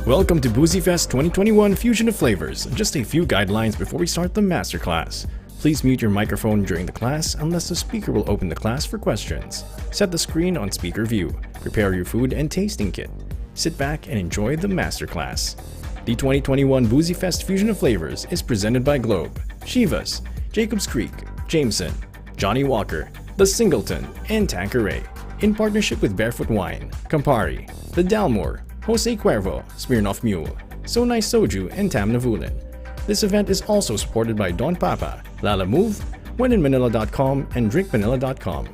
Welcome to Boozy Fest 2021 Fusion of Flavors. Just a few guidelines before we start the masterclass. Please mute your microphone during the class unless the speaker will open the class for questions. Set the screen on speaker view. Prepare your food and tasting kit. Sit back and enjoy the masterclass. The 2021 Boozy Fest Fusion of Flavors is presented by Globe, Chivas, Jacobs Creek, Jameson, Johnny Walker, The Singleton, and Tanqueray. In partnership with Barefoot Wine, Campari, The Dalmore, Jose Cuervo, Smirnoff Mule, So Nice Soju, and Tam Navulin. This event is also supported by Don Papa, Lala Move, WhenInManila.com, and DrinkManila.com.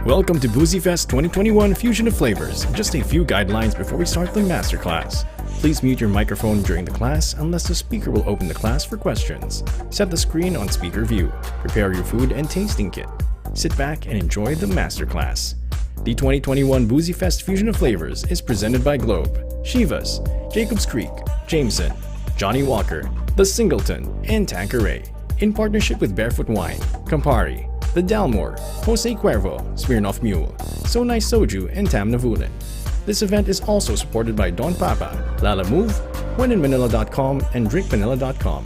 Welcome to Boozy Fest 2021 Fusion of Flavors. Just a few guidelines before we start the masterclass. Please mute your microphone during the class unless the speaker will open the class for questions. Set the screen on speaker view. Prepare your food and tasting kit. Sit back and enjoy the masterclass. The 2021 Boozy Fest Fusion of Flavors is presented by Globe, Chivas, Jacobs Creek, Jameson, Johnny Walker, The Singleton, and Tanqueray. In partnership with Barefoot Wine, Campari, The Dalmore, Jose Cuervo, Smirnoff Mule, So Nice Soju, and Tam Navulin. This event is also supported by Don Papa, Lala Move, WhenInManila.com, and DrinkManila.com.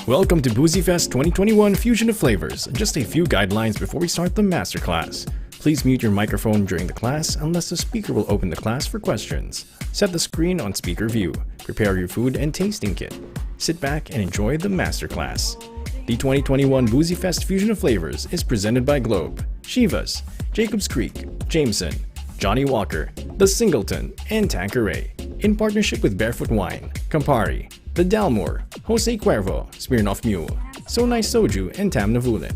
Welcome to Boozy Fest 2021 Fusion of Flavors. Just a few guidelines before we start the masterclass. Please mute your microphone during the class unless the speaker will open the class for questions. Set the screen on speaker view. Prepare your food and tasting kit. Sit back and enjoy the masterclass. The 2021 Boozy Fest Fusion of Flavors is presented by Globe, Shivas, Jacobs Creek, Jameson, Johnny Walker, The Singleton, and Tanqueray, in partnership with Barefoot Wine, Campari, The Dalmore, Jose Cuervo, Smirnoff Mule, So Nice Soju, and Tam Navulin.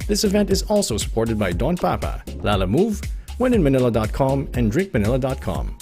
This event is also supported by Don Papa, Lala Move, WhenInManila.com, and DrinkManila.com.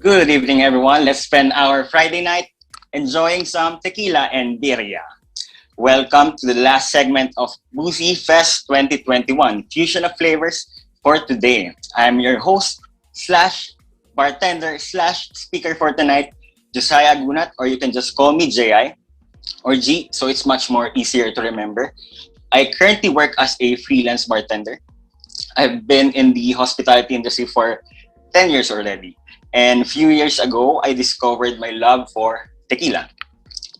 Good evening, everyone. Let's spend our Friday night enjoying some tequila and birria. Welcome to the last segment of Boozy Fest 2021, Fusion of Flavors for today. I'm your host slash bartender slash speaker for tonight, Josiah Agunat, or you can just call me JI or G, so it's much more easier to remember. I currently work as a freelance bartender. I've been in the hospitality industry for 10 years already. And a few years ago, I discovered my love for tequila.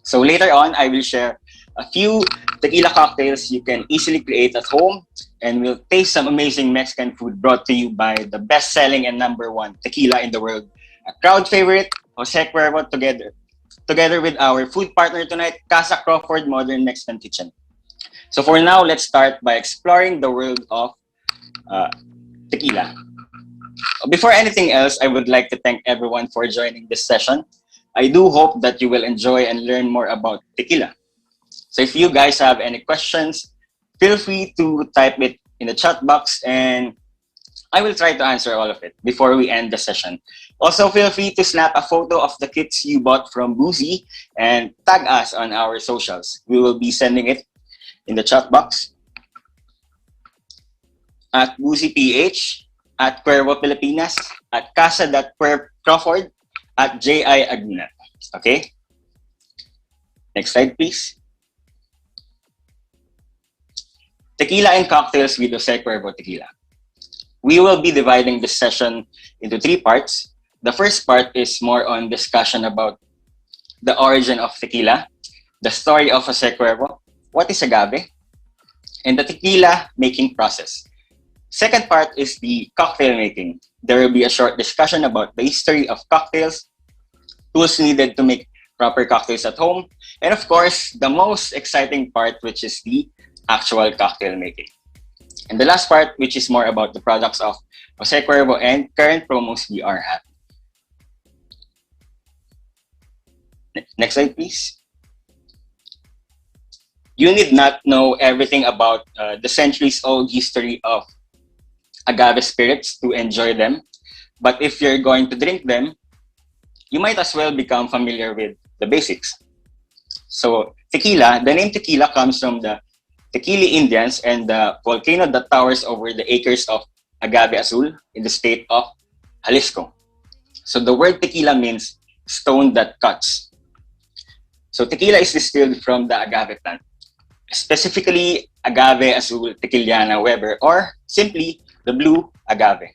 So later on, I will share a few tequila cocktails you can easily create at home, and we'll taste some amazing Mexican food brought to you by the best-selling and #1 tequila in the world, a crowd favorite, Jose Cuervo, together with our food partner tonight, Casa Crawford Modern Mexican Kitchen. So for now, let's start by exploring the world of tequila. Before anything else, I would like to thank everyone for joining this session. I do hope that you will enjoy and learn more about tequila. So if you guys have any questions, feel free to type it in the chat box and I will try to answer all of it before we end the session. Also, feel free to snap a photo of the kits you bought from Boozy and tag us on our socials. We will be sending it in the chat box at BoozyPH, at Cuervo Pilipinas, at Casa.Crawford, at JI Agunat. Okay? Next slide, please. Tequila and cocktails with Jose Cuervo Tequila. We will be dividing this session into 3 parts. The first part is more on discussion about the origin of tequila, the story of Jose Cuervo, what is agave, and the tequila making process. Second part is the cocktail making. There will be a short discussion about the history of cocktails, tools needed to make proper cocktails at home, and of course, the most exciting part, which is the actual cocktail making. And the last part, which is more about the products of Jose Cuervo and current promos we are having. Next slide, please. You need not know everything about the centuries-old history of agave spirits to enjoy them. But if you're going to drink them, you might as well become familiar with the basics. So tequila, the name tequila comes from the Tequila Indians and the volcano that towers over the acres of agave azul in the state of Jalisco. So the word tequila means stone that cuts. So tequila is distilled from the agave plant, specifically agave azul tequiliana Weber, or simply the blue agave.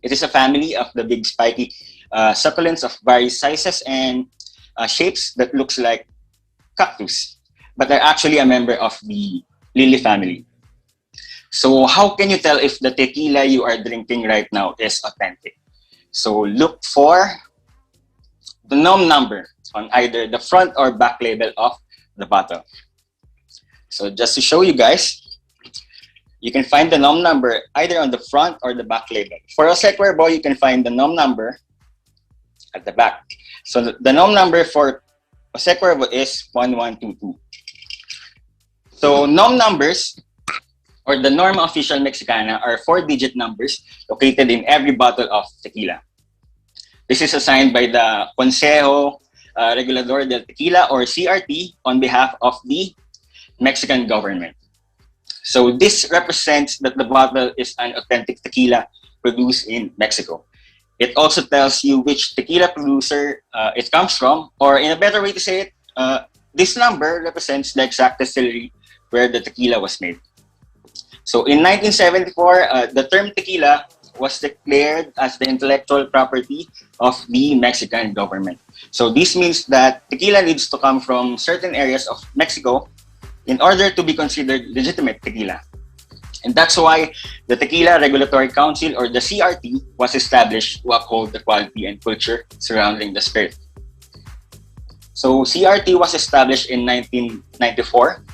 It is a family of the big spiky succulents of various sizes and shapes that looks like cactus, but they're actually a member of the lily family. So how can you tell if the tequila you are drinking right now is authentic? So look for the NOM number on either the front or back label of the bottle. So just to show you guys, you can find the NOM number either on the front or the back label. For Jose Cuervo, you can find the NOM number at the back. So the NOM number for Jose Cuervo is 1122. So NOM numbers, or the Norma Official Mexicana, are 4-digit numbers located in every bottle of tequila. This is assigned by the Consejo Regulador del Tequila, or CRT, on behalf of the Mexican government. So this represents that the bottle is an authentic tequila produced in Mexico. It also tells you which tequila producer it comes from, or in a better way to say it, this number represents the exact distillery where the tequila was made. So in 1974, the term tequila was declared as the intellectual property of the Mexican government. So this means that tequila needs to come from certain areas of Mexico in order to be considered legitimate tequila. And that's why the Tequila Regulatory Council, or the CRT, was established to uphold the quality and culture surrounding the spirit. So CRT was established in 1994.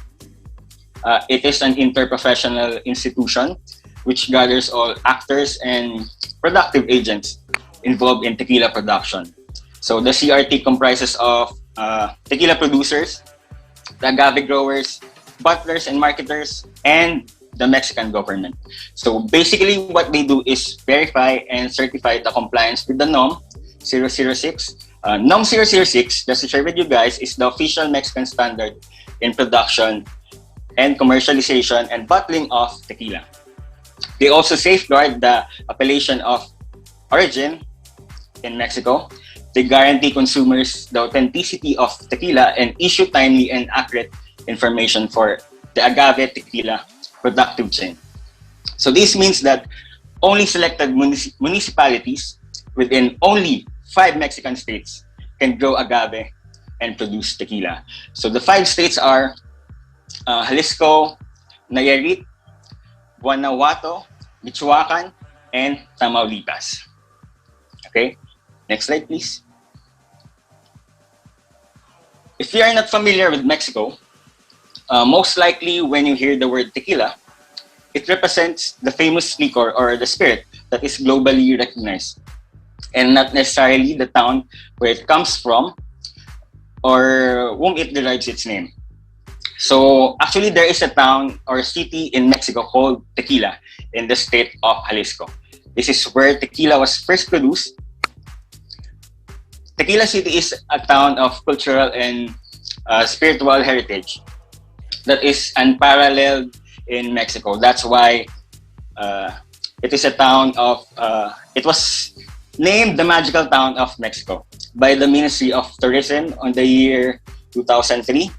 It is an interprofessional institution which gathers all actors and productive agents involved in tequila production. So the CRT comprises of tequila producers, the agave growers, butlers and marketers, and the Mexican government. So basically what they do is verify and certify the compliance with the NOM 006. NOM 006, just to share with you guys, is the official Mexican standard in production and commercialization and bottling of tequila. They also safeguard the appellation of origin in Mexico. They guarantee consumers the authenticity of tequila and issue timely and accurate information for the agave tequila productive chain. So this means that only selected municipalities within only 5 Mexican states can grow agave and produce tequila. So the 5 states are Jalisco, Nayarit, Guanajuato, Michoacan, and Tamaulipas. Okay, next slide, please. If you are not familiar with Mexico, most likely when you hear the word tequila, it represents the famous liquor or the spirit that is globally recognized, and not necessarily the town where it comes from or whom it derives its name. So actually there is a town or city in Mexico called Tequila in the state of Jalisco. This is where tequila was first produced. Tequila City is a town of cultural and spiritual heritage that is unparalleled in Mexico. That's why it is a town of, it was named the magical town of Mexico by the Ministry of Tourism on the year 2003.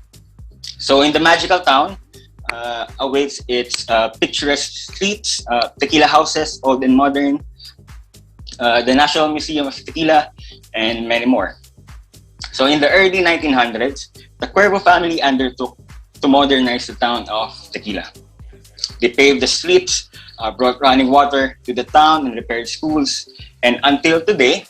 So in the magical town awaits its picturesque streets, tequila houses, old and modern, the National Museum of Tequila, and many more. So in the early 1900s, the Cuervo family undertook to modernize the town of Tequila. They paved the streets, brought running water to the town and repaired schools. And until today,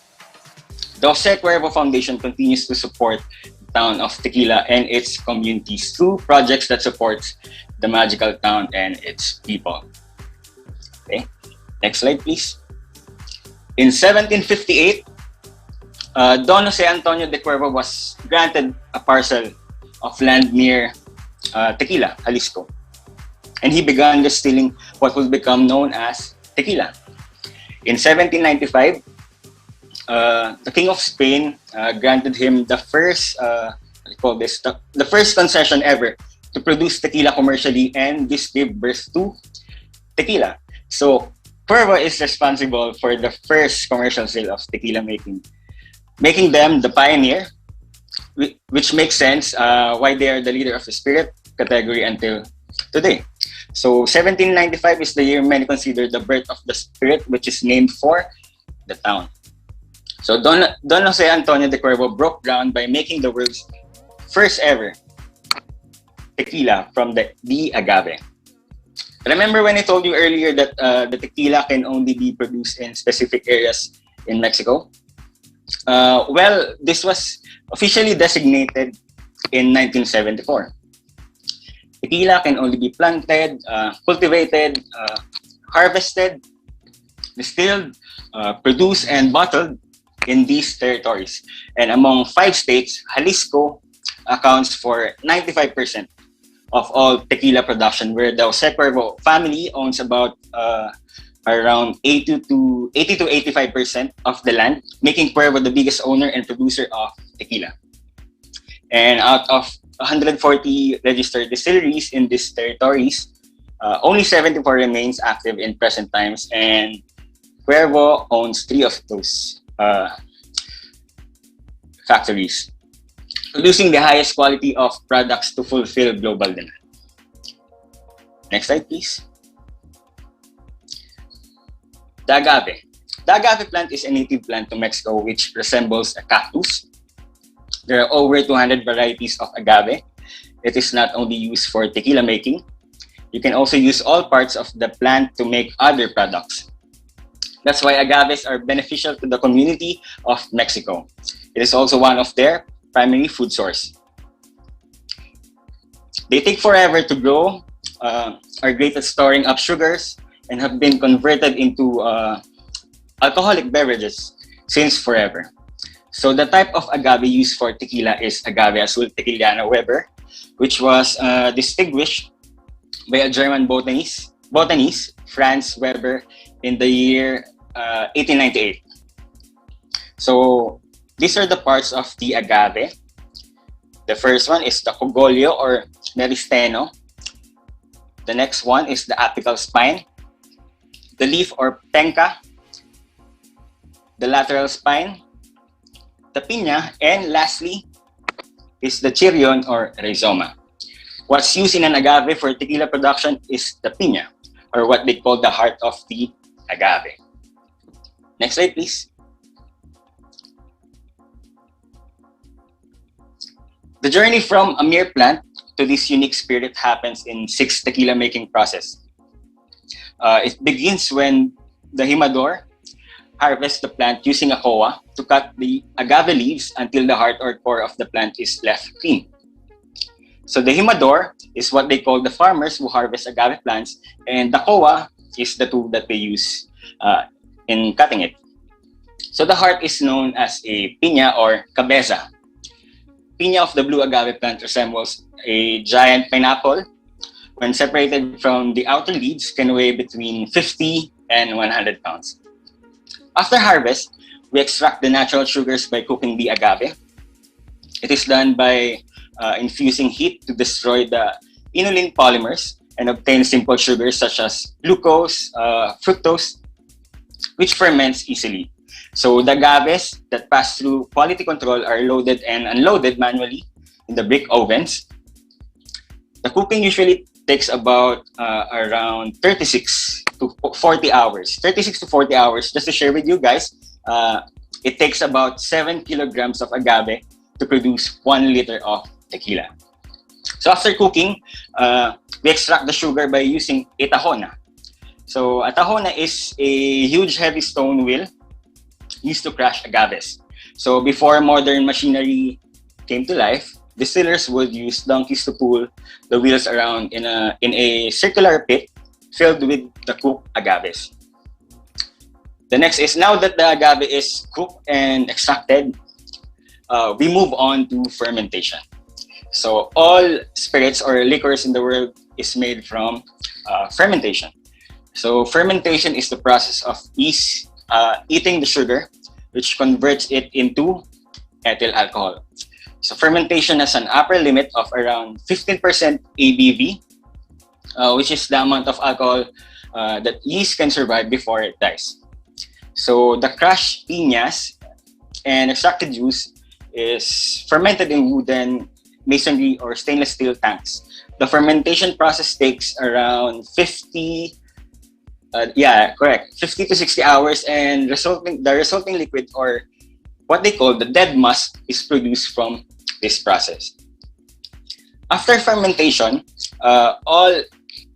the Jose Cuervo Foundation continues to support the town of Tequila and its communities through projects that supports the magical town and its people. Okay, next slide, please. In 1758, Don Jose Antonio de Cuervo was granted a parcel of land near Tequila, Jalisco. And he began distilling what would become known as tequila. In 1795, the King of Spain granted him the first, the first concession ever to produce tequila commercially, and this gave birth to tequila. So, Cuervo is responsible for the first commercial sale of tequila making them the pioneer, which makes sense why they are the leader of the spirit category until today. So 1795 is the year many consider the birth of the spirit, which is named for the town. So Don Jose Antonio de Cuervo broke ground by making the world's first ever tequila from the agave. Remember when I told you earlier that the tequila can only be produced in specific areas in Mexico? Well, this was officially designated in 1974. Tequila can only be planted, cultivated, harvested, distilled, produced, and bottled in these territories. And among 5 states, Jalisco accounts for 95% of all tequila production, where the Jose Cuervo family owns about around 80 to 85% of the land, making Cuervo the biggest owner and producer of tequila. And out of 140 registered distilleries in these territories, only 74 remains active in present times, and Cuervo owns 3 of those factories, producing the highest quality of products to fulfill global demand. Next slide, please. The agave. The agave plant is a native plant to Mexico which resembles a cactus. There are over 200 varieties of agave. It is not only used for tequila making. You can also use all parts of the plant to make other products. That's why agaves are beneficial to the community of Mexico. It is also one of their primary food source. They take forever to grow, are great at storing up sugars, and have been converted into alcoholic beverages since forever. So the type of agave used for tequila is Agave Azul Tequiliana Weber, which was distinguished by a German botanist, Franz Weber, in the year 1898. So these are the parts of the agave. The first one is the cogollo or meristeno. The next one is the apical spine, the leaf or penca, the lateral spine, the piña, and lastly is the chirion or rhizoma. What's used in an agave for tequila production is the piña, or what they call the heart of the agave. Next slide, please. The journey from a mere plant to this unique spirit happens in 6 tequila making process. It begins when the jimador harvests the plant using a koa to cut the agave leaves until the heart or core of the plant is left clean. So the jimador is what they call the farmers who harvest agave plants, and the koa is the tool that they use in cutting it. So the heart is known as a piña or cabeza. Piña of the blue agave plant resembles a giant pineapple. When separated from the outer leaves, can weigh between 50 and 100 pounds. After harvest, we extract the natural sugars by cooking the agave. It is done by infusing heat to destroy the inulin polymers and obtain simple sugars such as glucose, fructose, which ferments easily. So the agaves that pass through quality control are loaded and unloaded manually in the brick ovens. The cooking usually takes about around 36 to 40 hours. 36 to 40 hours. Just to share with you guys, it takes about 7 kilograms of agave to produce 1 liter of tequila. So after cooking, we extract the sugar by using a tahona. So a tahona is a huge heavy stone wheel used to crush agaves. So before modern machinery came to life, distillers would use donkeys to pull the wheels around in a circular pit filled with the cooked agaves. The next is, now that the agave is cooked and extracted, we move on to fermentation. So all spirits or liquors in the world is made from fermentation. So fermentation is the process of yeast eating the sugar, which converts it into ethyl alcohol. So fermentation has an upper limit of around 15% ABV, which is the amount of alcohol that yeast can survive before it dies. So the crushed piñas and extracted juice is fermented in wooden, masonry, or stainless steel tanks. The fermentation process takes around 50 to 60 hours, and the resulting liquid, or what they call the dead must, is produced from this process. After fermentation, all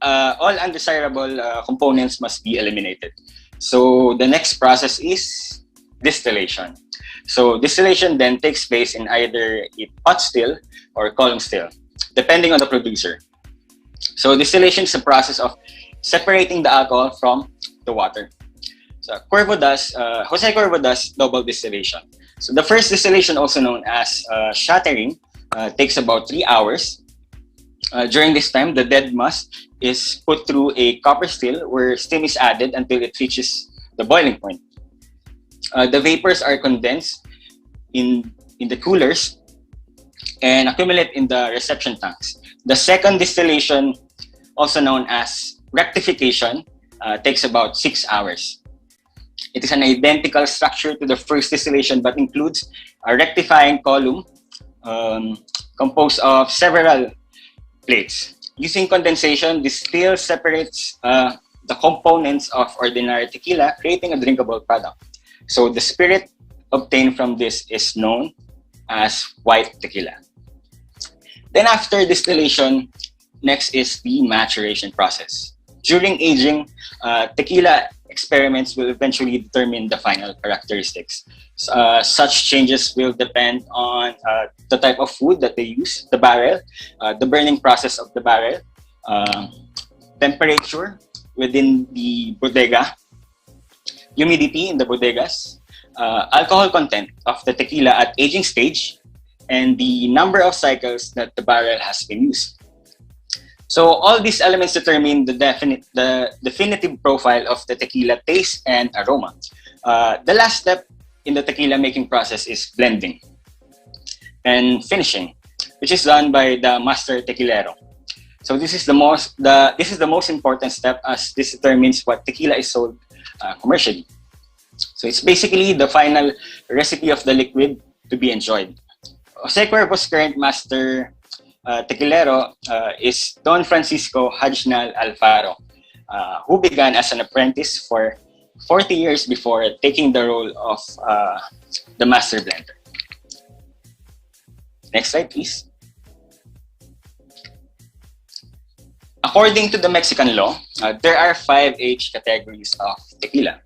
undesirable components must be eliminated. So the next process is distillation. So distillation then takes place in either a pot still or column still, depending on the producer. So distillation is a process of separating the alcohol from the water. So Jose Cuervo does double distillation. So the first distillation, also known as shattering, takes about 3 hours. During this time, the dead must is put through a copper still where steam is added until it reaches the boiling point. The vapors are condensed in the coolers and accumulate in the reception tanks. The second distillation, also known as rectification, takes about 6 hours. It is an identical structure to the first distillation, but includes a rectifying column composed of several plates. Using condensation, this still separates the components of ordinary tequila, creating a drinkable product. So the spirit obtained from this is known as white tequila. Then after distillation, next is the maturation process. During aging, tequila experiments will eventually determine the final characteristics. Such changes will depend on the type of wood that they use, the barrel, the burning process of the barrel, temperature within the bodega, humidity in the bodegas, alcohol content of the tequila at aging stage, and the number of cycles that the barrel has been used. So all these elements determine the definitive profile of the tequila taste and aroma. The last step in the tequila making process is blending and finishing, which is done by the master tequilero. So this is the most important step, as this determines what tequila is sold commercially. So it's basically the final recipe of the liquid to be enjoyed. Jose Cuervo's current master tequilero is Don Francisco Hajnal Alfaro, who began as an apprentice for 40 years before taking the role of the master blender. Next slide, please. According to the Mexican law, there are 5 age categories of tequila.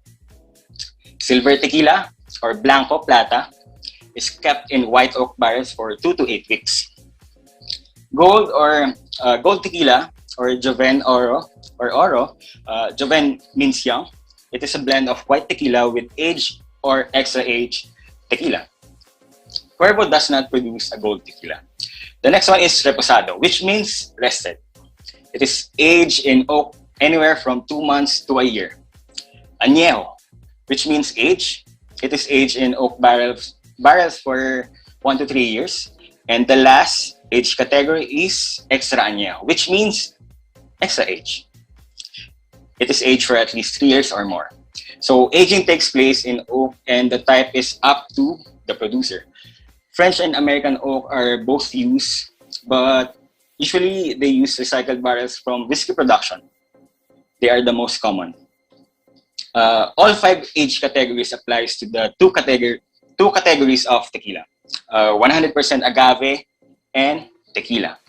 Silver tequila, or Blanco Plata, is kept in white oak barrels for 2 to 8 weeks. Gold or gold tequila, or Joven Oro, Joven means young. It is a blend of white tequila with aged or extra aged tequila. Cuervo does not produce a gold tequila. The next one is Reposado, which means rested. It is aged in oak anywhere from 2 months to a year. Añejo, which means age. It is aged in oak barrels for 1 to 3 years. And the last age category is Extra Añejo, which means extra age. It is aged for at least 3 years or more. So aging takes place in oak, and the type is up to the producer. French and American oak are both used, but usually they use recycled barrels from whiskey production. They are the most common. All 5 age categories applies to the two categories of tequila, 100% agave and tequila.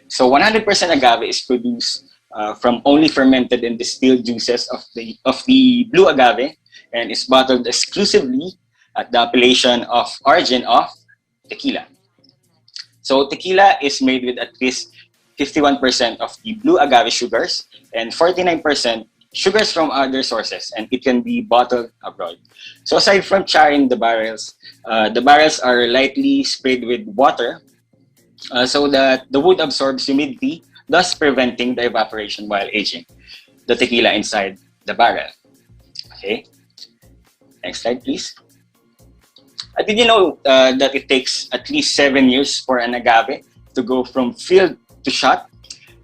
So 100% agave is produced from only fermented and distilled juices of the blue agave, and is bottled exclusively at the appellation of origin of tequila. So tequila is made with at least 51% of the blue agave sugars and 49% sugars from other sources, and it can be bottled abroad. So aside from charring the barrels are lightly sprayed with water so that the wood absorbs humidity, thus preventing the evaporation while aging the tequila inside the barrel. Okay, next slide, please. Did you know that it takes at least 7 years for an agave to go from field to shot?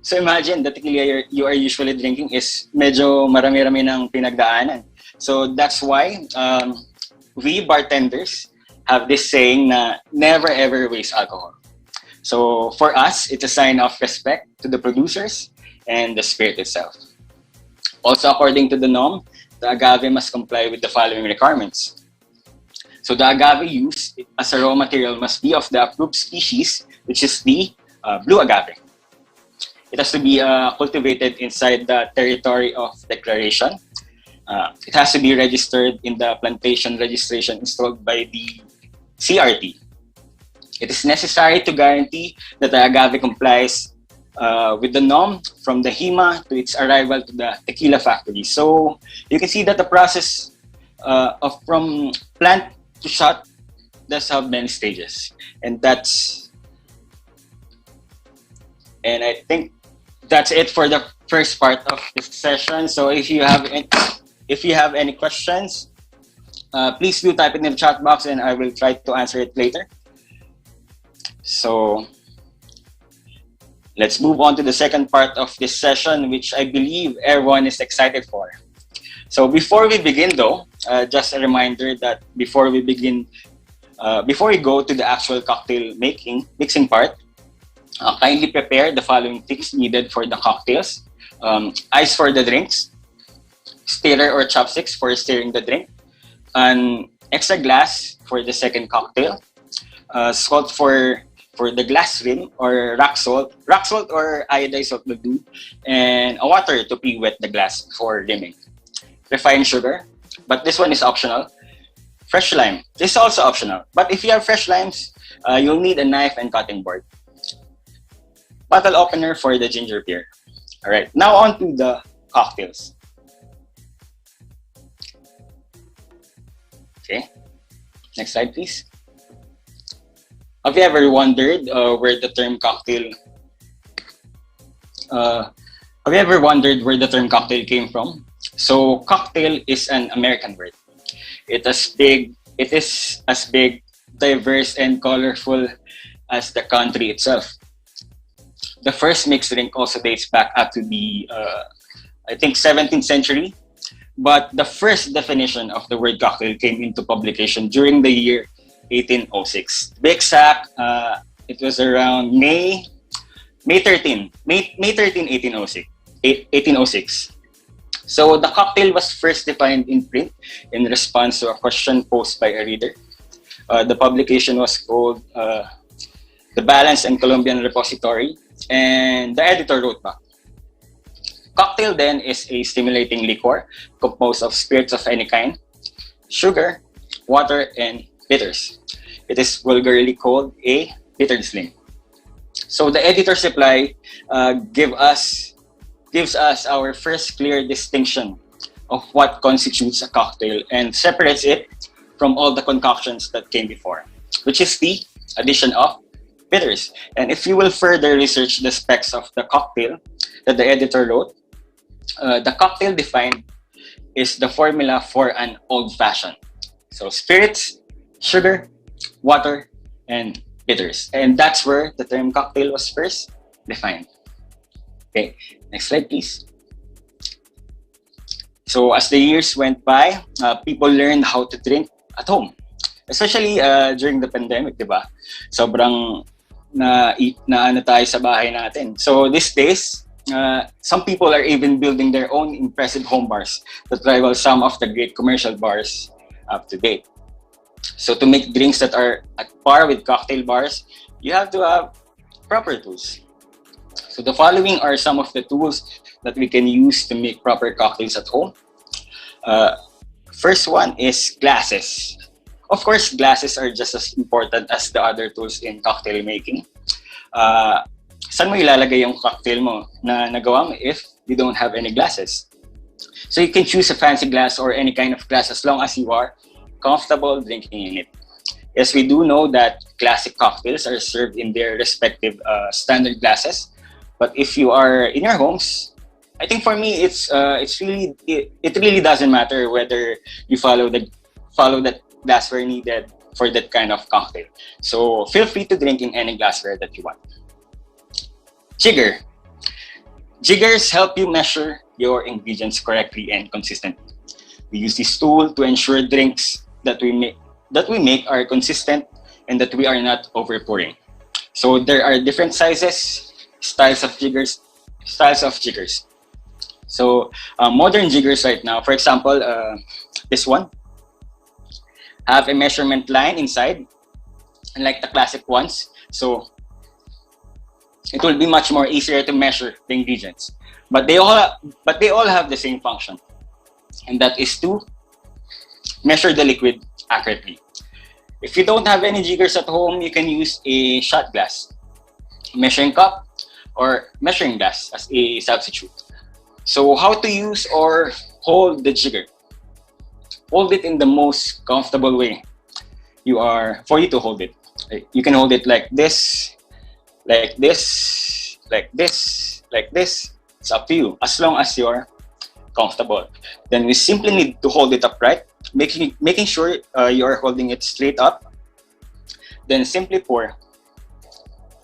So imagine the tequila you are usually drinking is medyo marami-rami ng pinagdaanan. So that's why we bartenders have this saying na never ever waste alcohol. So for us, it's a sign of respect to the producers and the spirit itself. Also, according to the NOM, the agave must comply with the following requirements. So the agave used as a raw material must be of the approved species, which is the blue agave. It has to be cultivated inside the territory of declaration. It has to be registered in the plantation registration installed by the CRT. It is necessary to guarantee that the agave complies with the norm from the HIMA to its arrival to the tequila factory. So you can see that the process of from plant to shot does have many stages, and I think that's it for the first part of this session. So if you have any questions, please do type it in the chat box, and I will try to answer it later. So let's move on to the second part of this session, which I believe everyone is excited for. So before we begin though, just a reminder that before we go to the actual cocktail mixing part, kindly prepare the following things needed for the cocktails. Ice for the drinks, stirrer or chopsticks for stirring the drink, an extra glass for the second cocktail, salt for the glass rim or rock salt or iodized salt will do, and a water to pre-wet the glass for rimming. Refined sugar, but this one is optional. Fresh lime, this is also optional, but if you have fresh limes, you'll need a knife and cutting board. Bottle opener for the ginger beer. All right, now on to the cocktails. Okay, next slide, please. Have you ever wondered where the term cocktail came from? So cocktail is an American word. It is as big, diverse, and colorful as the country itself. The first mixed drink also dates back up to the, I think, 17th century. But the first definition of the word cocktail came into publication during the year 1806. To be exact, it was around May 13, 1806. So the cocktail was first defined in print in response to a question posed by a reader. The publication was called The Balance and Columbian Repository, and the editor wrote back, cocktail then is a stimulating liquor composed of spirits of any kind, sugar, water, and bitters. It is vulgarly called a bitter sling. So the editor's reply gives us our first clear distinction of what constitutes a cocktail and separates it from all the concoctions that came before, which is the addition of bitters. And if you will further research the specs of the cocktail that the editor wrote, the cocktail defined is the formula for an old-fashioned. So spirits, sugar, water, and bitters. And that's where the term cocktail was first defined. Okay, next slide, please. So as the years went by, people learned how to drink at home. Especially during the pandemic, di ba? Sobrang na ano tayo sa bahay natin. So these days, some people are even building their own impressive home bars that rival some of the great commercial bars up to date. So to make drinks that are at par with cocktail bars, you have to have proper tools. So the following are some of the tools that we can use to make proper cocktails at home. Uh, First one is glasses. Of course, glasses are just as important as the other tools in cocktail making. Saan mo ilalagay yung cocktail mo na nagawa mo if you don't have any glasses? So you can choose a fancy glass or any kind of glass as long as you are comfortable drinking in it. Yes, we do know that classic cocktails are served in their respective standard glasses. But if you are in your homes, I think for me it really doesn't matter whether you follow that glassware needed for that kind of cocktail. So feel free to drink in any glassware that you want. Jigger. Jiggers help you measure your ingredients correctly and consistently. We use this tool to ensure drinks that we make are consistent and that we are not overpouring. So there are different sizes, styles of jiggers. So modern jiggers right now, for example, this one have a measurement line inside, unlike the classic ones. So it will be much more easier to measure the ingredients. But they all have the same function, and that is to measure the liquid accurately. If you don't have any jiggers at home, you can use a shot glass, measuring cup, or measuring glass as a substitute. So how to use or hold the jigger? Hold it in the most comfortable way for you to hold it. You can hold it like this, like this, like this, like this. It's up to you, as long as you're comfortable. Then we simply need to hold it upright, making sure you're holding it straight up. Then simply pour.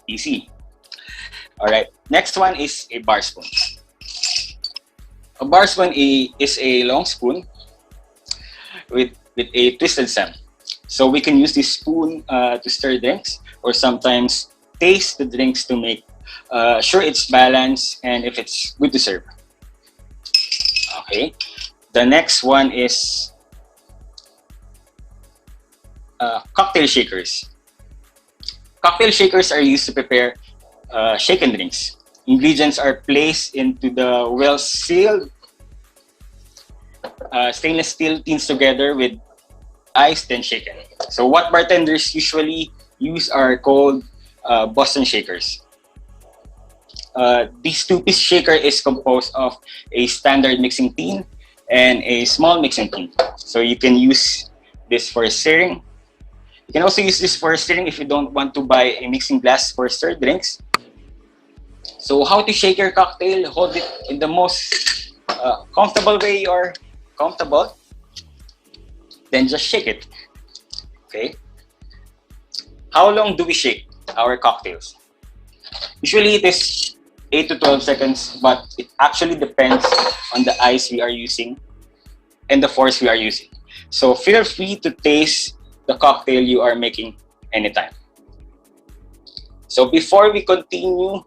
Easy. All right. Next one is a bar spoon. A bar spoon is a long spoon with a twisted stem. So we can use this spoon to stir drinks, or sometimes taste the drinks to make sure it's balanced and if it's good to serve. Okay. The next one is cocktail shakers. Cocktail shakers are used to prepare shaken drinks. Ingredients are placed into the well-sealed stainless steel tins together with ice, then shaken. So what bartenders usually use are called Boston shakers. This two-piece shaker is composed of a standard mixing tin and a small mixing tin. So you can use this for stirring. You can also use this for stirring if you don't want to buy a mixing glass for stirred drinks. So how to shake your cocktail? Hold it in the most comfortable way you're comfortable. Then just shake it. Okay. How long do we shake our cocktails? Usually it is 8 to 12 seconds, but it actually depends on the ice we are using and the force we are using. So feel free to taste the cocktail you are making anytime. So before we continue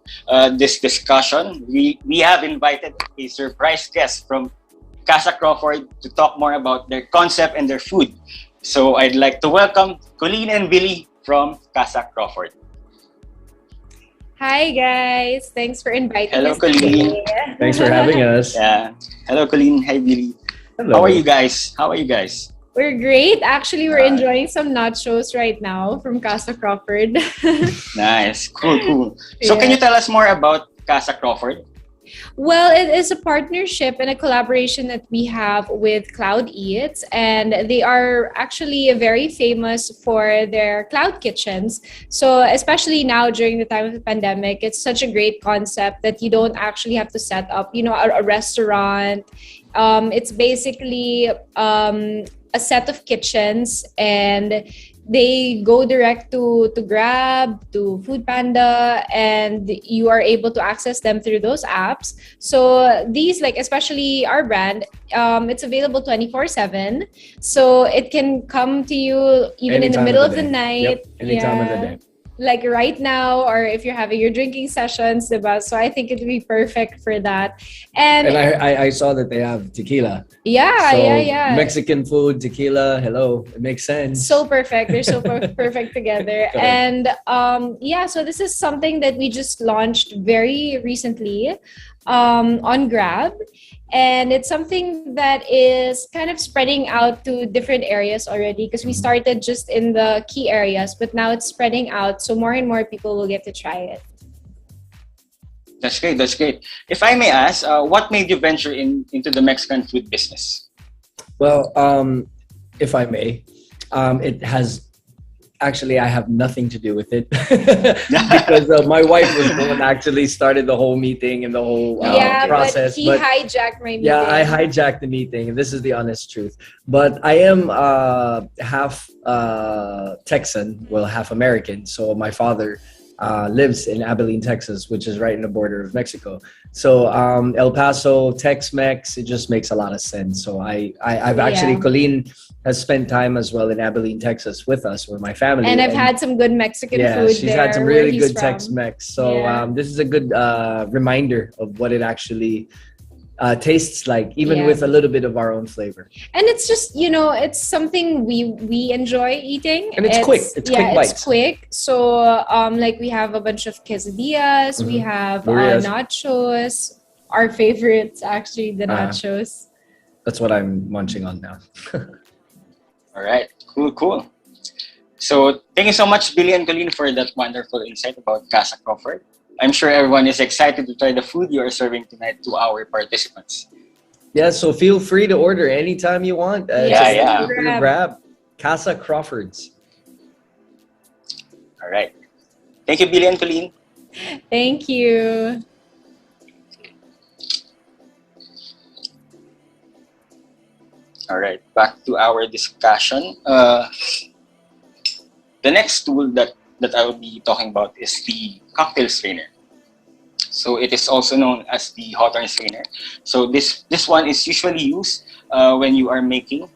this discussion, we have invited a surprise guest from Casa Crawford to talk more about their concept and their food. So I'd like to welcome Colleen and Billy from Casa Crawford. Hi guys, thanks for inviting Hello, us Colleen. today. Thanks for having us. Yeah. Hello, Colleen. Hi, Billy. Hello. How are you guys? We're great. Actually, we're Nice. enjoying some nachos right now from Casa Crawford. Nice. Cool. So can Yeah. you tell us more about Casa Crawford? Well, it is a partnership and a collaboration that we have with Cloud Eats, and they are actually very famous for their cloud kitchens. So, especially now during the time of the pandemic, it's such a great concept that you don't actually have to set up, a restaurant. It's basically a set of kitchens, and they go direct to Grab, to Food Panda, and you are able to access them through those apps. So these, like especially our brand, it's available 24/7. So it can come to you even in the Anytime middle of of the the day. night. Yep, any time of the day. like right now, or if you're having your drinking sessions, diba? So I think it'd be perfect for that. And I saw that they have tequila. Yeah, So yeah. Mexican food, tequila, hello, it makes sense. So perfect. They're so perfect together. And yeah, so this is something that we just launched very recently on Grab. And it's something that is kind of spreading out to different areas already, because we started just in the key areas, but now it's spreading out. So more and more people will get to try it. That's great. That's great. If I may ask, what made you venture into the Mexican food business? Well, if I may, it has actually, I have nothing to do with it because my wife was the one that actually started the whole meeting and the whole process. But he hijacked my meeting. Yeah, I hijacked the meeting, and this is the honest truth. But I am half Texan, well, half American. So my father lives in Abilene, Texas, which is right in the border of Mexico. So El Paso, Tex-Mex, it just makes a lot of sense. So I've actually, Colleen has spent time as well in Abilene, Texas with us, with my family. And I've had some good Mexican food she's there. had some really good Tex-Mex. So this is a good reminder of what it actually tastes like, even with a little bit of our own flavor. And it's just, it's something we enjoy eating. And it's quick. It's quick bites. It's quick. So like we have a bunch of quesadillas, we have nachos. Our favorites, actually, the nachos. That's what I'm munching on now. All right. Cool. So thank you so much, Billy and Colleen, for that wonderful insight about Casa Crawford. I'm sure everyone is excited to try the food you are serving tonight to our participants. Yeah, so feel free to order anytime you want. Grab Casa Crawford's. All right. Thank you, Billy and Colleen. Thank you. All right, back to our discussion. The next tool that I will be talking about is the cocktail strainer. So it is also known as the Hawthorne strainer. So this one is usually used when you are making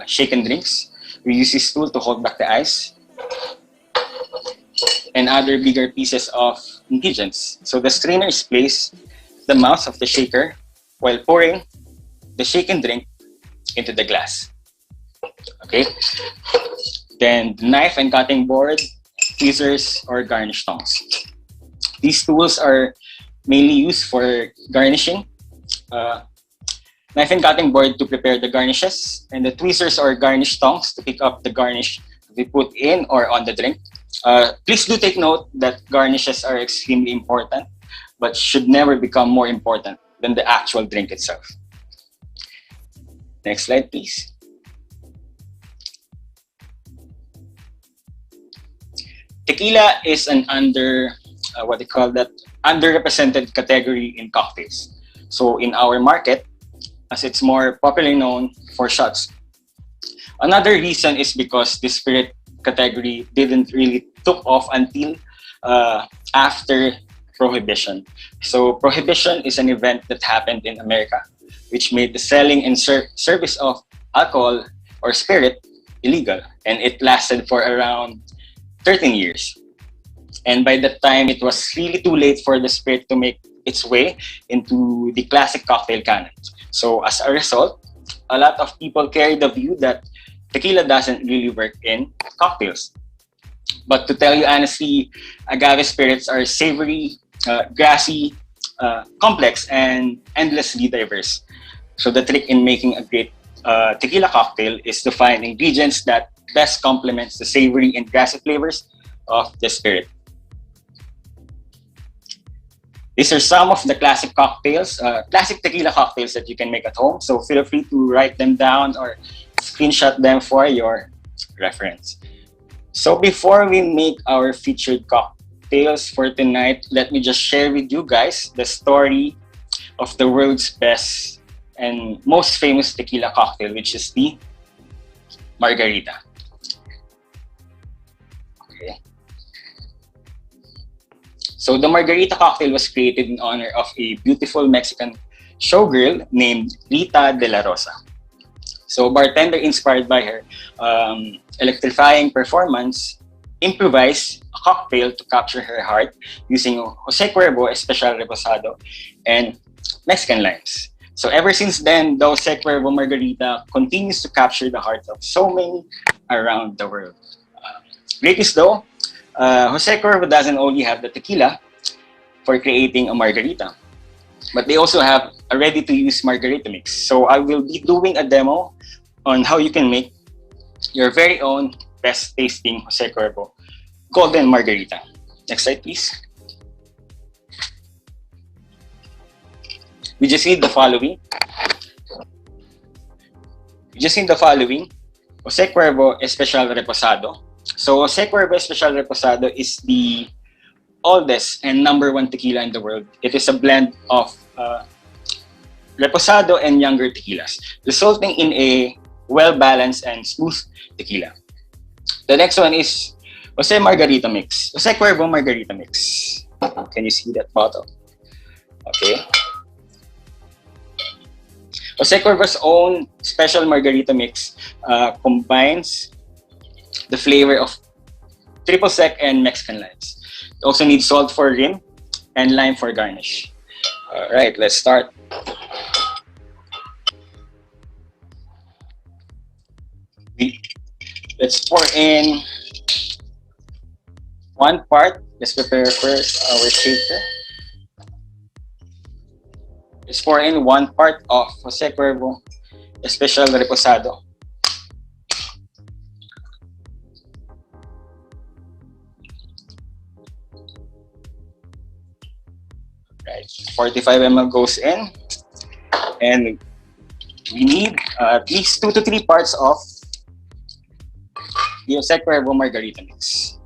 shaken drinks. We use this tool to hold back the ice and other bigger pieces of ingredients. So the strainer is placed the mouth of the shaker while pouring the shaken drink into the glass. Okay. Then the knife and cutting board, tweezers, or garnish tongs. These tools are mainly used for garnishing. Knife and cutting board to prepare the garnishes, and the tweezers or garnish tongs to pick up the garnish we put in or on the drink. Please do take note that garnishes are extremely important, but should never become more important than the actual drink itself. Next slide, please. Tequila is an underrepresented category in cocktails. So in our market, as it's more popularly known for shots. Another reason is because the spirit category didn't really took off until after Prohibition. So Prohibition is an event that happened in America, which made the selling and service of alcohol or spirit illegal. And it lasted for around 13 years. And by that time, it was really too late for the spirit to make its way into the classic cocktail canon. So as a result, a lot of people carry the view that tequila doesn't really work in cocktails. But to tell you honestly, agave spirits are savory, grassy, complex, and endlessly diverse. So the trick in making a great tequila cocktail is to find ingredients that best complements the savory and grassy flavors of the spirit. These are some of the classic cocktails, classic tequila cocktails that you can make at home. So feel free to write them down or screenshot them for your reference. So before we make our featured cocktails for tonight, let me just share with you guys the story of the world's best and most famous tequila cocktail, which is the margarita. Okay. So the margarita cocktail was created in honor of a beautiful Mexican showgirl named Rita de la Rosa. So bartender inspired by her electrifying performance improvise a cocktail to capture her heart using Jose Cuervo Especial Reposado and Mexican limes. So ever since then, the Jose Cuervo Margarita continues to capture the heart of so many around the world. Greatest though, Jose Cuervo doesn't only have the tequila for creating a margarita, but they also have a ready-to-use margarita mix. So I will be doing a demo on how you can make your very own best tasting Jose Cuervo Golden Margarita. Next slide, please. We just need the following. Jose Cuervo Especial Reposado. So Jose Cuervo Especial Reposado is the oldest and #1 tequila in the world. It is a blend of reposado and younger tequilas, resulting in a well-balanced and smooth tequila. The next one is Jose Margarita Mix. Jose Cuervo Margarita Mix. Can you see that bottle? Okay. Jose Cuervo's own special margarita mix combines the flavor of triple sec and Mexican limes. You also need salt for rim and lime for garnish. All right, let's start. Let's pour in 1 part. Let's prepare first our shaker. Let's pour in 1 part of Jose Cuervo Especial Reposado. Right, 45 ml goes in, and we need at least 2 to 3 parts of the Jose Cuervo Margarita Mix.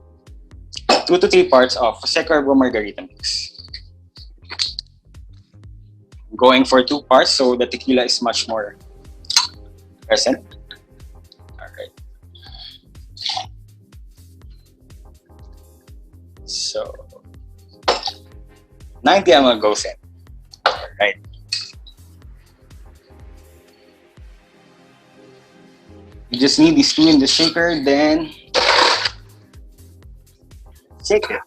2 to 3 parts of Jose Cuervo Margarita Mix. I'm going for 2 parts so the tequila is much more present. All right. So 90 ml goes in. All right. You just need these 2 in the shaker, then shake it.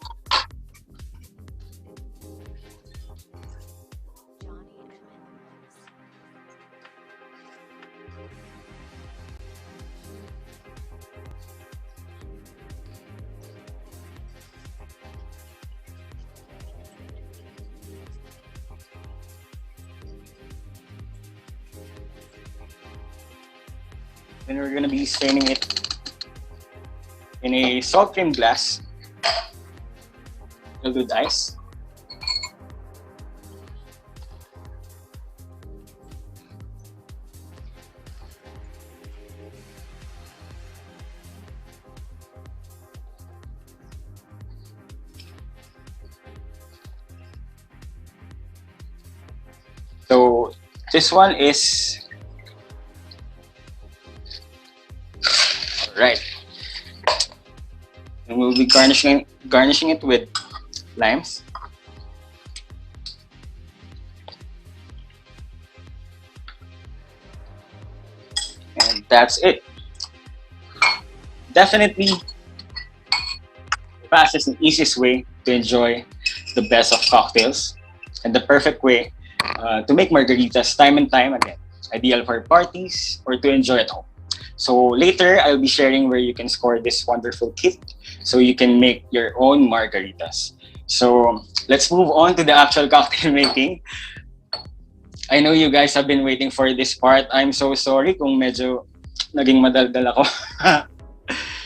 Then we're gonna be straining it in a salt cream glass filled with ice. So this one is right. And we'll be garnishing it with limes. And that's it. Definitely the fastest and easiest way to enjoy the best of cocktails, and the perfect way to make margaritas time and time again. Ideal for parties or to enjoy at home. So later, I'll be sharing where you can score this wonderful kit so you can make your own margaritas. So let's move on to the actual cocktail making. I know you guys have been waiting for this part. I'm so sorry kung medyo naging madaldal ako.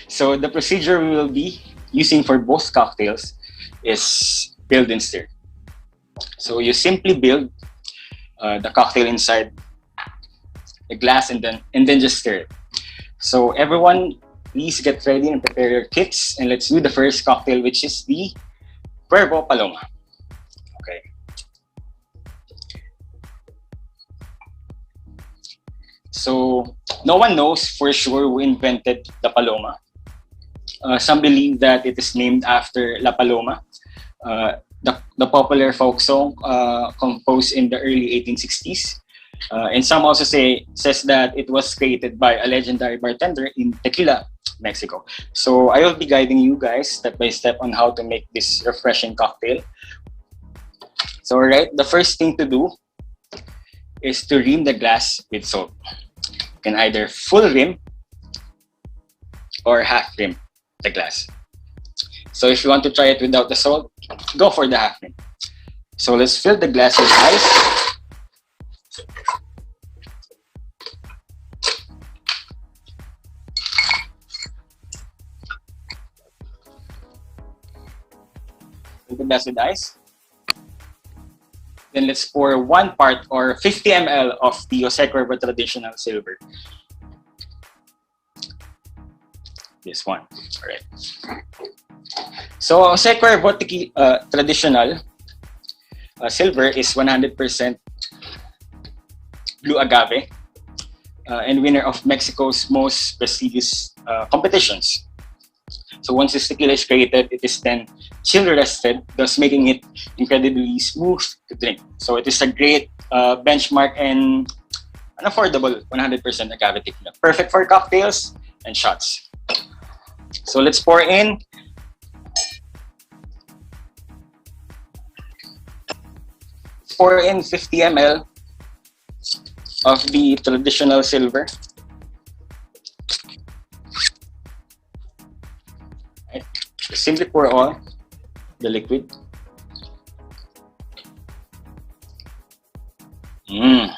So the procedure we will be using for both cocktails is build and stir. So you simply build the cocktail inside the glass and then just stir it. So everyone, please get ready and prepare your kits, and let's do the first cocktail, which is the Cuervo Paloma. Okay. So no one knows for sure who invented the Paloma. Some believe that it is named after La Paloma, the popular folk song composed in the early 1860s. And some also says that it was created by a legendary bartender in Tequila Mexico. So I will be guiding you guys step by step on how to make this refreshing cocktail. So alright, the first thing to do is to rim the glass with salt. You can either full rim or half rim the glass. So if you want to try it without the salt, go for the half rim. So let's fill the glass with ice. Fill the glass with ice. Then let's pour 1 part or 50 ml of the Cuervo traditional silver. This one. All right. So Cuervo traditional silver is 100% blue agave and winner of Mexico's most prestigious competitions. So once this tequila is created, it is then chill rested, thus making it incredibly smooth to drink. So it is a great benchmark and an affordable 100% agave tequila. Perfect for cocktails and shots. So let's pour in 50 ml of the traditional silver. Right. Simply pour all the liquid. All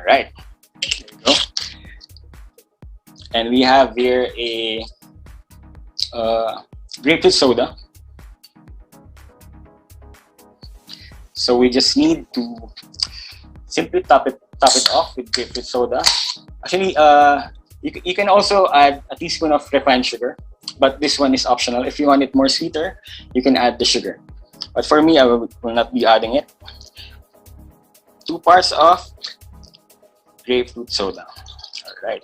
right. There you go. And we have here a grapefruit soda. So we just need to simply top it off with grapefruit soda. Actually, you can also add a teaspoon of refined sugar, but this one is optional. If you want it more sweeter, you can add the sugar. But for me, I will not be adding it. 2 parts of grapefruit soda. All right.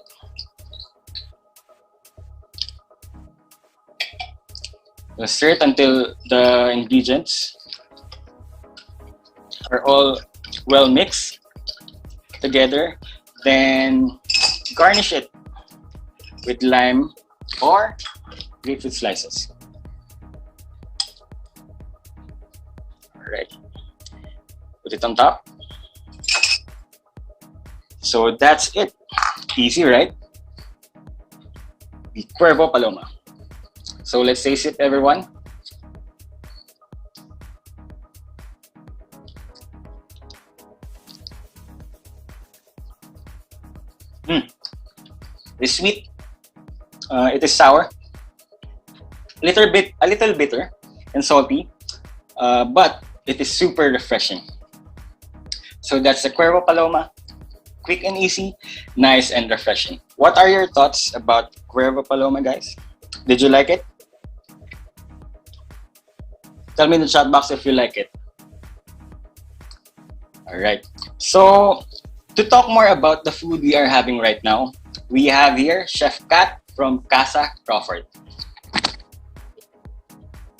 We'll stir it until the ingredients are all well mixed together. Then garnish it with lime or grapefruit slices. All right. Put it on top. So that's it. Easy, right? The Cuervo Paloma. So let's taste it, everyone. It's sweet. It is sour. A little bitter and salty, but it is super refreshing. So that's the Cuervo Paloma. Quick and easy, nice and refreshing. What are your thoughts about Cuervo Paloma, guys? Did you like it? Tell me in the chat box if you like it. All right. So to talk more about the food we are having right now, we have here Chef Kat from Casa Crawford.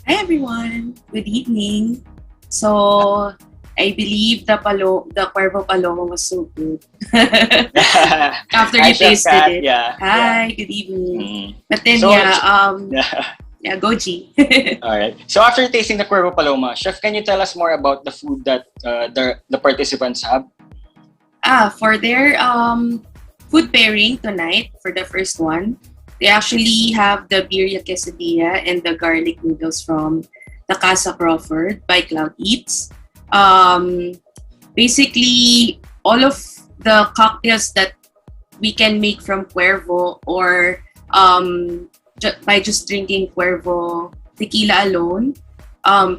Hi everyone, good evening. So I believe the Cuervo Paloma was so good. After Hi, you Chef tasted Kat. it. Yeah. Hi, good evening. But then So, yeah, go G. All right. So after tasting the Cuervo Paloma, Chef, can you tell us more about the food that the participants have? For their food pairing tonight, for the first one, they actually have the Birria quesadilla and the garlic noodles from the Casa Crawford by Cloud Eats. Basically, all of the cocktails that we can make from Cuervo or by just drinking Cuervo tequila alone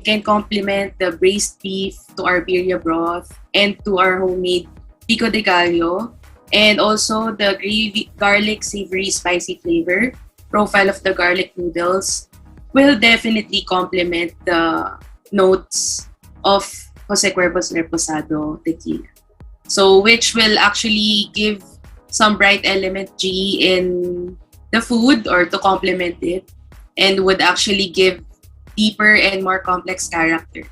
can complement the braised beef to our birria broth and to our homemade pico de gallo, and also the gravy, garlic, savory, spicy flavor profile of the garlic noodles will definitely complement the notes of Jose Cuervo's Reposado tequila. So which will actually give some bright element G in the food or to complement it, and would actually give deeper and more complex character.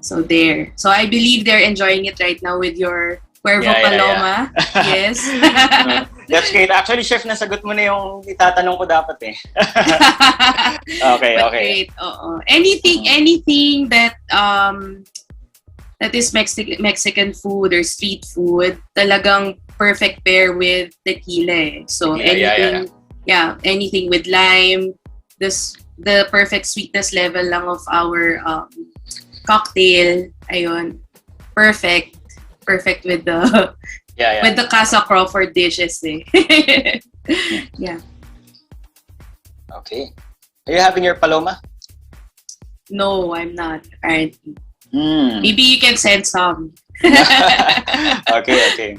So there. So I believe they're enjoying it right now with your Cuervo Paloma. Yeah. Yes. That's great. Actually, Chef, nasagot mo na yung itatanong ko dapat eh. Okay, But okay. great. Oo. Anything that that is Mexican food or street food, talagang perfect pair with tequila. So Tequila, anything with lime, the perfect sweetness level lang of our cocktail. Ayun. Perfect with the with the Casa Crawford dishes eh. Yeah. Okay. Are you having your paloma? No, I'm not currently. Maybe you can send some. Okay.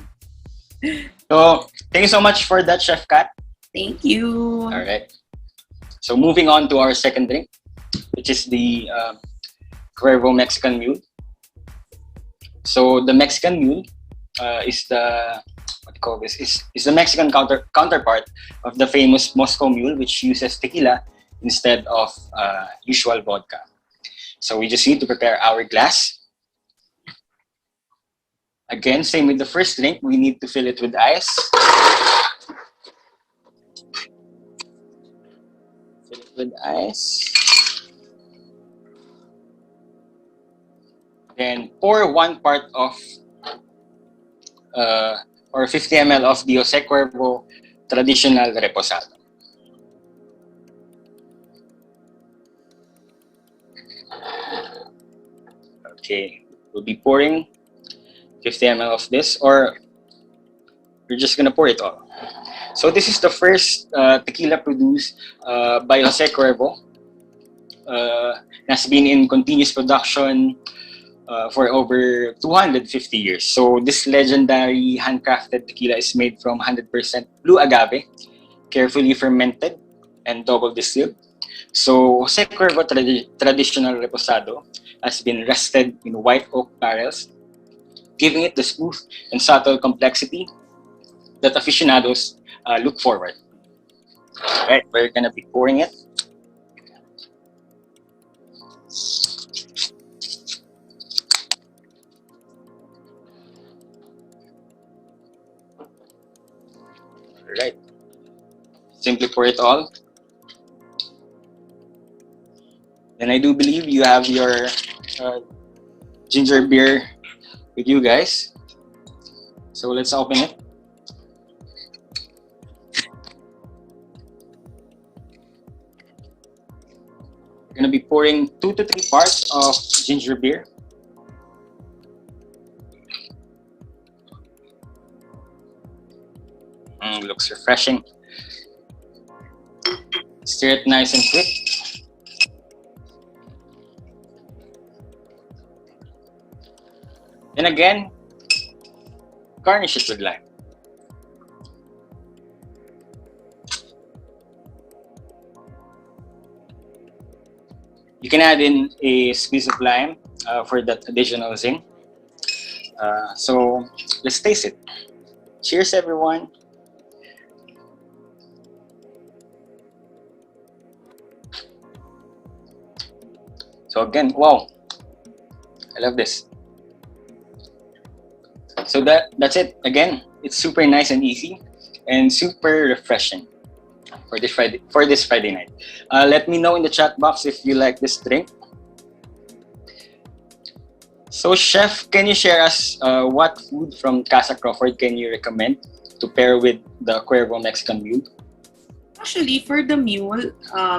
So, thank you so much for that, Chef Kat. Thank you. All right. So, moving on to our second drink, which is the Cuervo Mexican Mule. So, the Mexican Mule is the is the Mexican counterpart of the famous Moscow Mule, which uses tequila instead of usual vodka. So we just need to prepare our glass. Again, same with the first drink, we need to fill it with ice. Fill it with ice. Then pour 1 part of or 50 ml of the Jose Cuervo traditional reposado. Okay, we'll be pouring 50 ml of this, or we're just gonna pour it all. So this is the first tequila produced by Jose Cuervo. Has been in continuous production for over 250 years. So this legendary handcrafted tequila is made from 100% blue agave, carefully fermented and double distilled. So Jose Cuervo traditional reposado has been rested in white oak barrels, giving it the smooth and subtle complexity that aficionados look forward. All right, we're gonna be pouring it. All right, simply pour it all. Then I do believe you have your ginger beer with you guys. So let's open it. We're gonna be pouring 2 to 3 parts of ginger beer. Looks refreshing. Stir it nice and quick. Then again, garnish it with lime. You can add in a squeeze of lime for that additional zing. So let's taste it. Cheers, everyone. So again, wow, I love this. So that's it. Again, it's super nice and easy and super refreshing for this Friday night. Let me know in the chat box if you like this drink. So Chef, can you share us what food from Casa Crawford can you recommend to pair with the Cuervo Mexican Mule? Actually, for the mule,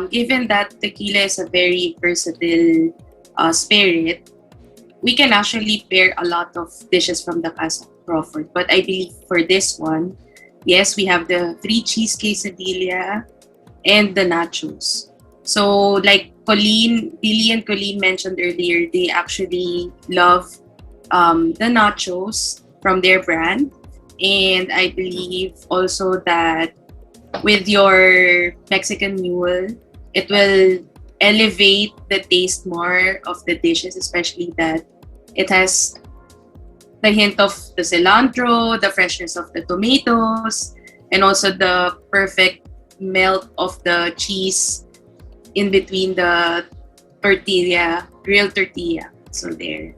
given that tequila is a very versatile spirit, we can actually pair a lot of dishes from the Casa Crawford. But I believe for this one, yes, we have the 3 cheese quesadilla and the nachos. So like Billy and Colleen mentioned earlier, they actually love the nachos from their brand. And I believe also that with your Mexican mule, it will elevate the taste more of the dishes, especially that it has the hint of the cilantro, the freshness of the tomatoes, and also the perfect melt of the cheese in between the grilled tortilla. So there.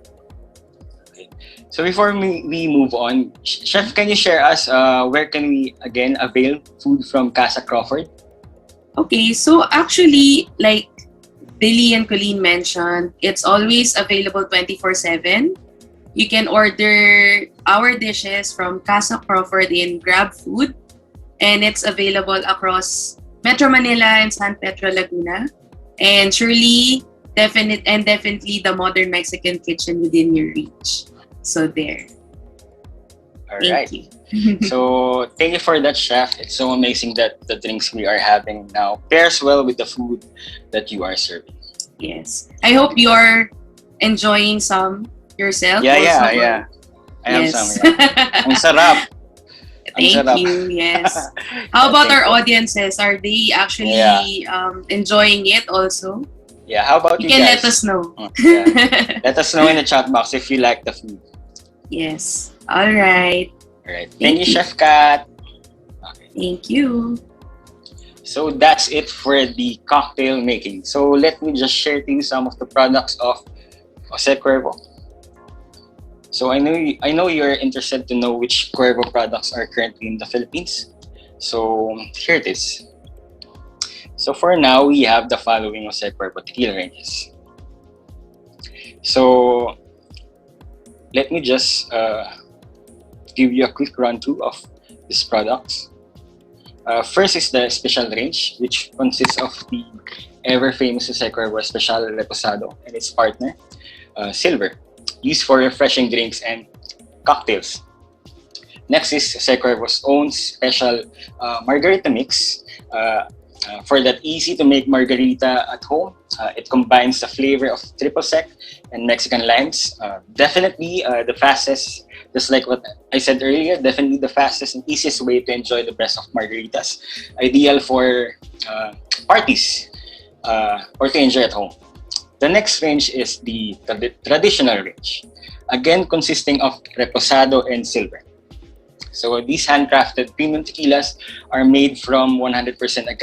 Okay. So before we move on, Chef, can you share us where can we again avail food from Casa Crawford? Okay, so actually, like Billy and Colleen mentioned, it's always available 24/7. You can order our dishes from Casa Crawford in Grab Food, and it's available across Metro Manila and San Pedro Laguna. And surely, definitely the modern Mexican kitchen within your reach. So there. All Thank right. you. So thank you for that, Chef. It's so amazing that the drinks we are having now pairs well with the food that you are serving. Yes. I hope you're enjoying some yourself. Yeah, also. yeah. I have Yes. some. Yeah. Ang sarap. Ang Thank sarap. you. Yes. How about Thank our you. audiences? Are they actually enjoying it also? Yeah, how about You you can guys? let us know. Yeah. Let us know in the chat box if you like the food. Yes. All right. All right. Thank you, Chef Kat. Okay. Thank you. So that's it for the cocktail making. So let me just share to you some of the products of Jose Cuervo. So I know you're interested to know which Cuervo products are currently in the Philippines. So here it is. So for now, we have the following Jose Cuervo tequila ranges. So let me just give you a quick run-through of these products. First is the special range, which consists of the ever-famous Jose Cuervo Special Reposado and its partner, Silver, used for refreshing drinks and cocktails. Next is Jose Cuervo's own special margarita mix. For that easy-to-make margarita at home, it combines the flavor of triple sec and Mexican limes. Definitely the fastest, just like what I said earlier, definitely the fastest and easiest way to enjoy the best of margaritas. Ideal for parties or to enjoy at home. The next range is the traditional range, again consisting of Reposado and Silver. So these handcrafted premium tequilas are made from 100% agave